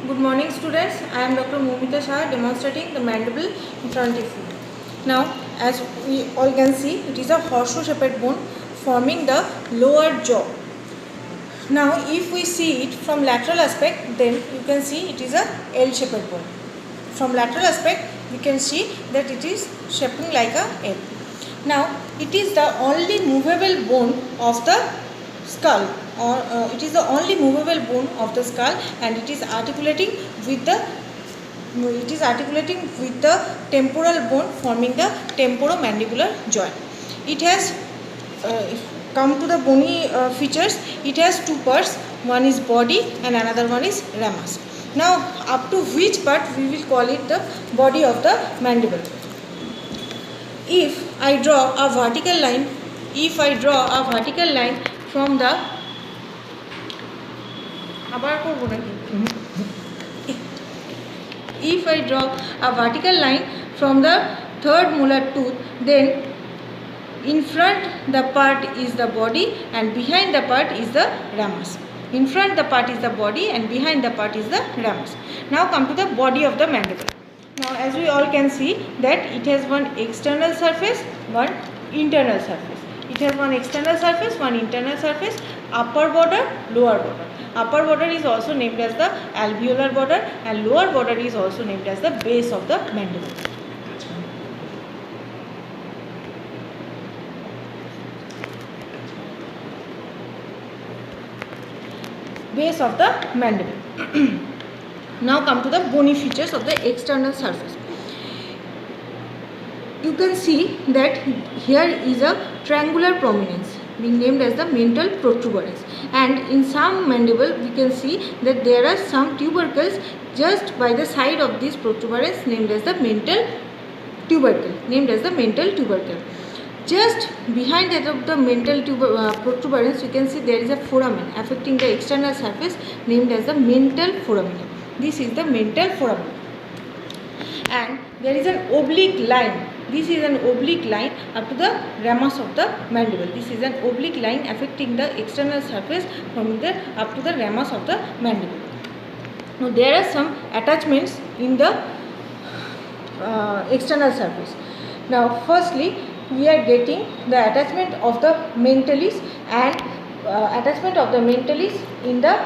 Good morning students, I am Dr. Momita Shah demonstrating the mandible in front of you. Now as we all can see, it is a horseshoe shaped bone forming the lower jaw. Now if we see it from lateral aspect, then you can see it is a L shaped bone. From lateral aspect we can see that it is shaping like a L. Now it is the only movable bone of the skull, or it is the only movable bone of the skull, and it is articulating with the temporal bone forming the temporomandibular joint. It has come to the bony features. It has two parts, one is body and another one is ramus. Now up to which part we will call it the body of the mandible. If I draw a vertical line from the if I draw a vertical line from the third molar tooth, then in front the part is the body and behind the part is the ramus. In front the part is the body and behind the part is the ramus. Now come to the body of the mandible. Now as we all can see that it has one external surface, one internal surface. It has one external surface, one internal surface, upper border, lower border. Upper border is also named as the alveolar border and lower border is also named as the base of the mandible. Base of the mandible. Now come to the bony features of the external surface. You can see that here is a triangular prominence being named as the mental protuberance, and in some mandible we can see that there are some tubercles just by the side of this protuberance named as the mental tubercle. Just behind that of the mental protuberance, you can see there is a foramen affecting the external surface named as the mental foramen. This is the mental foramen, and there is an oblique line. This is an oblique line up to the ramus of the mandible. This is an oblique line affecting the external surface from the up to the ramus of the mandible. Now there are some attachments in the external surface. Now firstly we are getting the attachment of the mentalis and attachment of the mentalis in the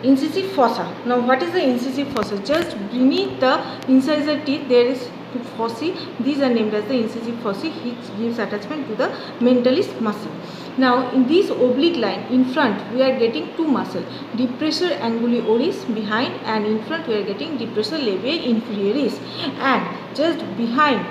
incisive fossa. Now what is the incisive fossa? Just beneath the incisor teeth there is fossae. These are named as the incisive fossae, which gives attachment to the mentalis muscle. Now in this oblique line in front we are getting two muscles, depressor anguli oris behind, and in front we are getting depressor labiae inferioris, and just behind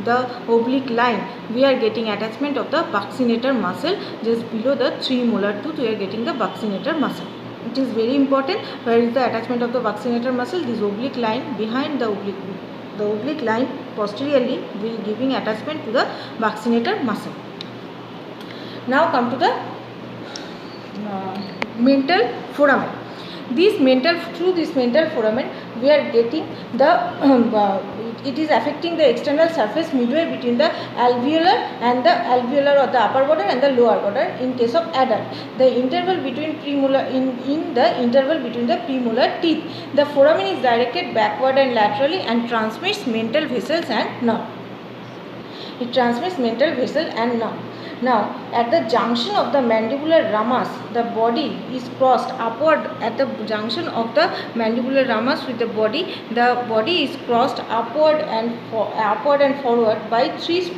the oblique line we are getting attachment of the buccinator muscle. Just below the 3 molar tooth we are getting the buccinator muscle. It is very important where is the attachment of the buccinator muscle. This oblique line behind the oblique line posteriorly will giving attachment to the buccinator muscle. Now come to the mental foramen. Through this mental foramen we are getting the it is affecting the external surface midway between the alveolar or the upper border and the lower border in case of adult. The interval between premolar in the interval between the premolar teeth, the foramen is directed backward and laterally and transmits mental vessels and nerve. It transmits mental vessel and nerve. Now at the junction of the mandibular ramus, the body is crossed upward. At the junction of the mandibular ramus with the body is crossed upward and forward by three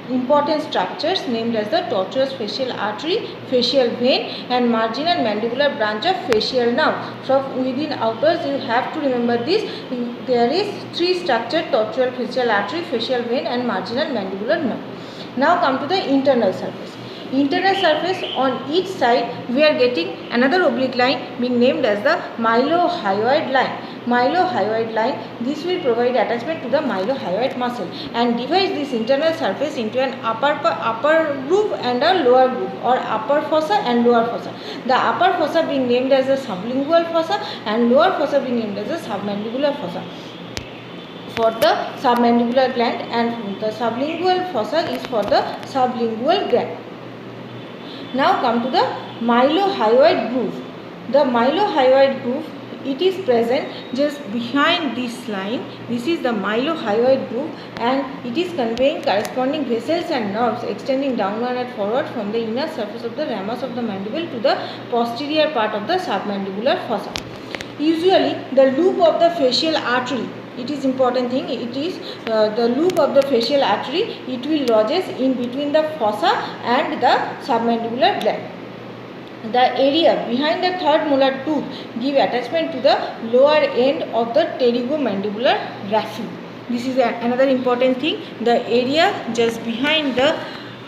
important structures named as the tortuous facial artery, facial vein, and marginal mandibular branch of facial nerve. So within outwards you have to remember this. There is three structures: tortuous facial artery, facial vein, and marginal mandibular nerve. Now come to the internal surface. Internal surface, on each side we are getting another oblique line being named as the mylohyoid line. Mylohyoid line, this will provide attachment to the mylohyoid muscle and divides this internal surface into an upper groove and a lower groove, or upper fossa and lower fossa. The upper fossa being named as the sublingual fossa and lower fossa being named as the submandibular fossa for the submandibular gland, and the sublingual fossa is for the sublingual gland. Now come to the mylohyoid groove. The mylohyoid groove it is present just behind this line. This is the mylohyoid groove, and it is conveying corresponding vessels and nerves extending downward and forward from the inner surface of the ramus of the mandible to the posterior part of the submandibular fossa. Usually the loop of the facial artery, it is important thing, it is the loop of the facial artery, it will lodges in between the fossa and the submandibular gland. The area behind the third molar tooth give attachment to the lower end of the pterygomandibular raphe. This is another important thing. The area just behind the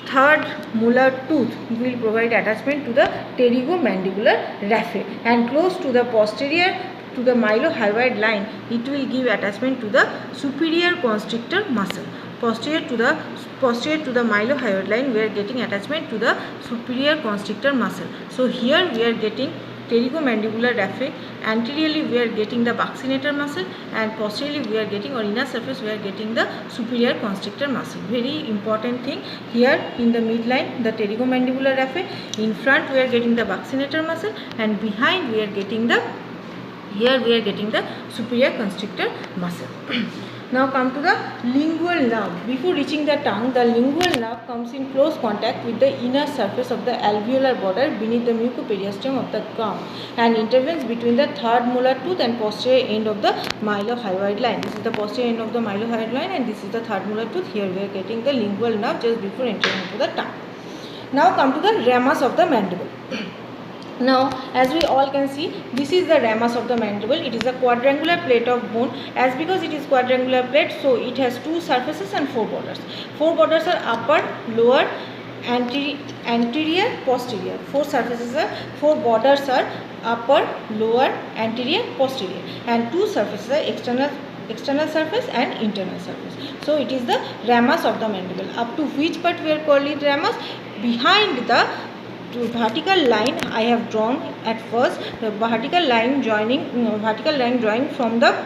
third molar tooth will provide attachment to the pterygomandibular raphe, and close to the posterior to the mylohyoid line, it will give attachment to the superior constrictor muscle. Posterior to the mylohyoid line, we are getting attachment to the superior constrictor muscle. So here we are getting pterygomandibular raphe, anteriorly we are getting the buccinator muscle, and posteriorly we are getting, or inner surface we are getting the superior constrictor muscle. Very important thing, here in the midline the pterygomandibular raphe, in front we are getting the buccinator muscle, and behind we are getting the, here we are getting the superior constrictor muscle. Now come to the lingual nerve. Before reaching the tongue, the lingual nerve comes in close contact with the inner surface of the alveolar border beneath the mucoperiosteum of the gum, and intervenes between the third molar tooth and posterior end of the mylohyoid line. This is the posterior end of the mylohyoid line, and this is the third molar tooth. Here we are getting the lingual nerve just before entering into the tongue. Now come to the ramus of the mandible. Now, as we all can see, this is the ramus of the mandible. It is a quadrangular plate of bone. As because it is quadrangular plate, so it has two surfaces and four borders. Four borders are upper, lower, anterior, posterior. Four surfaces are, four borders are upper, lower, anterior, posterior, and two surfaces are external surface and internal surface. So it is the ramus of the mandible. Up to which part we are calling it ramus? Behind the vertical line I have drawn at first, the vertical line drawing from the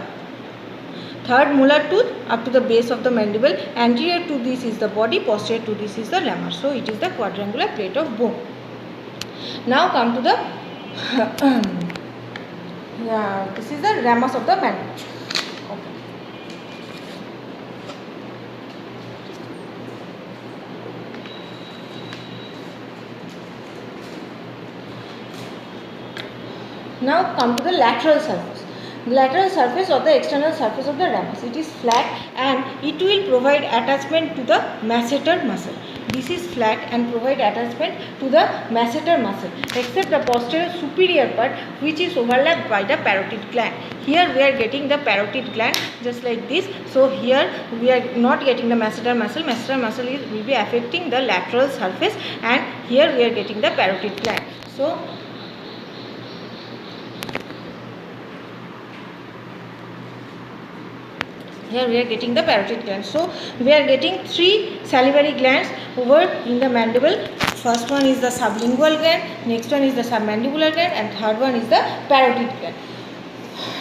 third molar tooth up to the base of the mandible. Anterior to this is the body, posterior to this is the ramus. So it is the quadrangular plate of bone. Now come to the this is the ramus of the mandible. Now come to the lateral surface. The lateral surface or the external surface of the ramus. It is flat and it will provide attachment to the masseter muscle. This is flat and provide attachment to the masseter muscle, except the posterior superior part which is overlapped by the parotid gland. Here we are getting the parotid gland just like this. So here we are not getting the masseter muscle. Masseter muscle will be affecting the lateral surface, and here we are getting the parotid gland. So here we are getting the parotid gland. So we are getting three salivary glands over in the mandible. First one is the sublingual gland, next one is the submandibular gland, and third one is the parotid gland.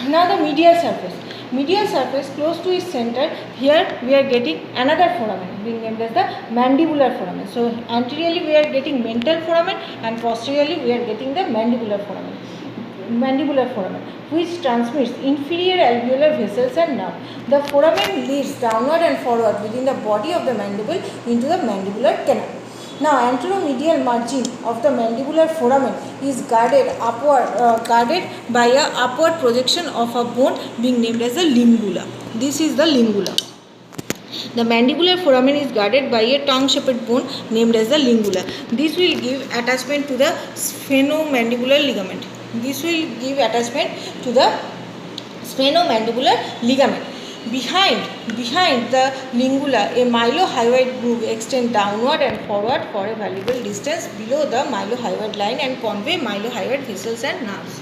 Now the medial surface. Medial surface close to its center, here we are getting another foramen being named as the mandibular foramen. So anteriorly we are getting mental foramen, and posteriorly we are getting the mandibular foramen, which transmits inferior alveolar vessels and nerve. The foramen leads downward and forward within the body of the mandible into the mandibular canal. Now, anteromedial margin of the mandibular foramen is guarded by a upward projection of a bone being named as the lingula. This is the lingula. The mandibular foramen is guarded by a tongue-shaped bone named as the lingula. This will give attachment to the sphenomandibular ligament. This will give attachment to the sphenomandibular ligament. Behind the lingula, a mylohyoid groove extends downward and forward for a valuable distance below the mylohyoid line and convey mylohyoid vessels and nerves.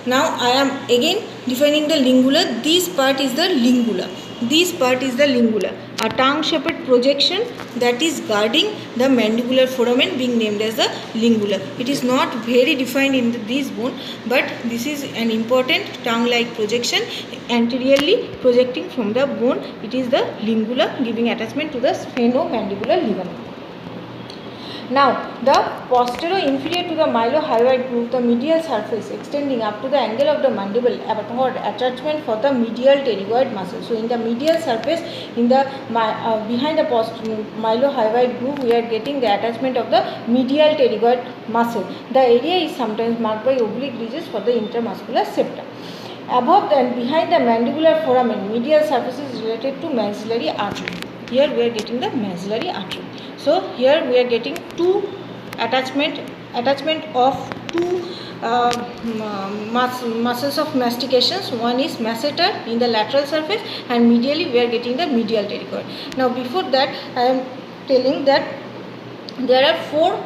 Now I am again defining the lingula. This part is the lingula. This part is the lingula, a tongue-shaped projection that is guarding the mandibular foramen being named as the lingula. It is not very defined in this bone, but this is an important tongue-like projection anteriorly projecting from the bone. It is the lingula giving attachment to the sphenomandibular ligament. Now, the posterior inferior to the mylohyoid groove, the medial surface extending up to the angle of the mandible for attachment for the medial pterygoid muscle. So, in the medial surface, in the behind the mylohyoid groove, we are getting the attachment of the medial pterygoid muscle. The area is sometimes marked by oblique ridges for the intermuscular septum. Above and behind the mandibular foramen, medial surface is related to maxillary artery. Here we are getting the maxillary artery. So here we are getting two attachment of two muscles of mastications. One is masseter in the lateral surface, and medially we are getting the medial pterygoid. Now before that, I am telling that there are four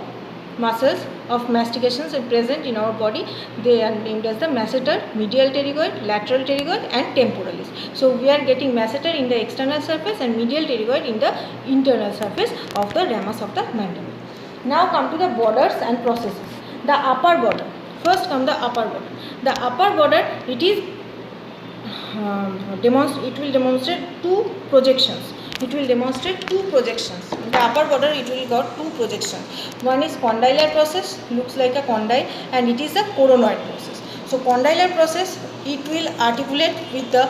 muscles of mastications are present in our body. They are named as the masseter, medial pterygoid, lateral pterygoid, and temporalis. So we are getting masseter in the external surface and medial pterygoid in the internal surface of the ramus of the mandible. Now come to the borders and processes. The upper border. First come the upper border. The upper border, it is it will demonstrate two projections. It will demonstrate two projections. In the upper border, it will got two projections. One is condylar process, looks like a condyle, and it is the coronoid process. So condylar process, it will articulate with the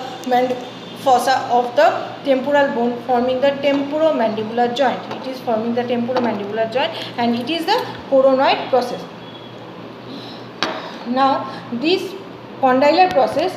fossa of the temporal bone, forming the temporomandibular joint. It is forming the temporomandibular joint, and it is the coronoid process. Now this condylar process,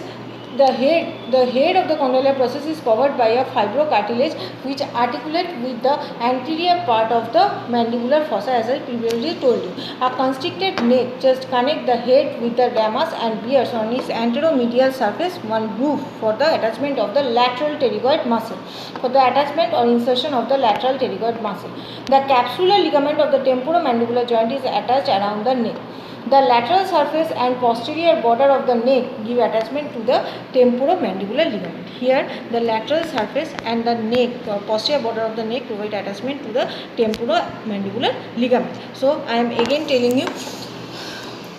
the head of the condylar process is covered by a fibrocartilage which articulate with the anterior part of the mandibular fossa, as I previously told you. A constricted neck just connect the head with the ramus and bears on its anteromedial surface one groove for the attachment of the lateral pterygoid muscle, for the attachment or insertion of the lateral pterygoid muscle. The capsular ligament of the temporomandibular joint is attached around the neck. The lateral surface and posterior border of the neck give attachment to the temporomandibular ligament. Here the lateral surface and the neck, posterior border of the neck provide attachment to the temporomandibular ligament. So I am again telling you,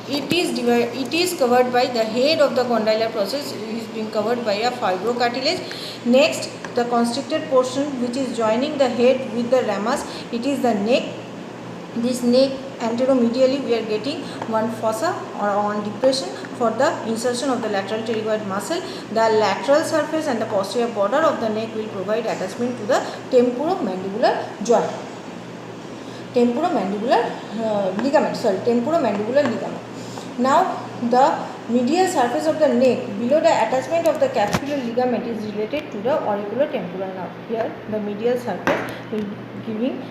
it is covered by the head of the condylar process is being covered by a fibrocartilage. Next, the constricted portion which is joining the head with the ramus, it is the neck. This neck anteromedially we are getting one fossa or one depression for the insertion of the lateral pterygoid muscle. The lateral surface and the posterior border of the neck will provide attachment to the temporomandibular joint. Temporomandibular ligament. Now the medial surface of the neck below the attachment of the capsular ligament is related to the auriculotemporal nerve. Here the medial surface will giving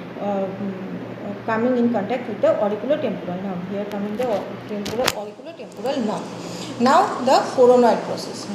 coming in contact with the auriculotemporal nerve. Here coming the auriculotemporal nerve. Now the coronoid process.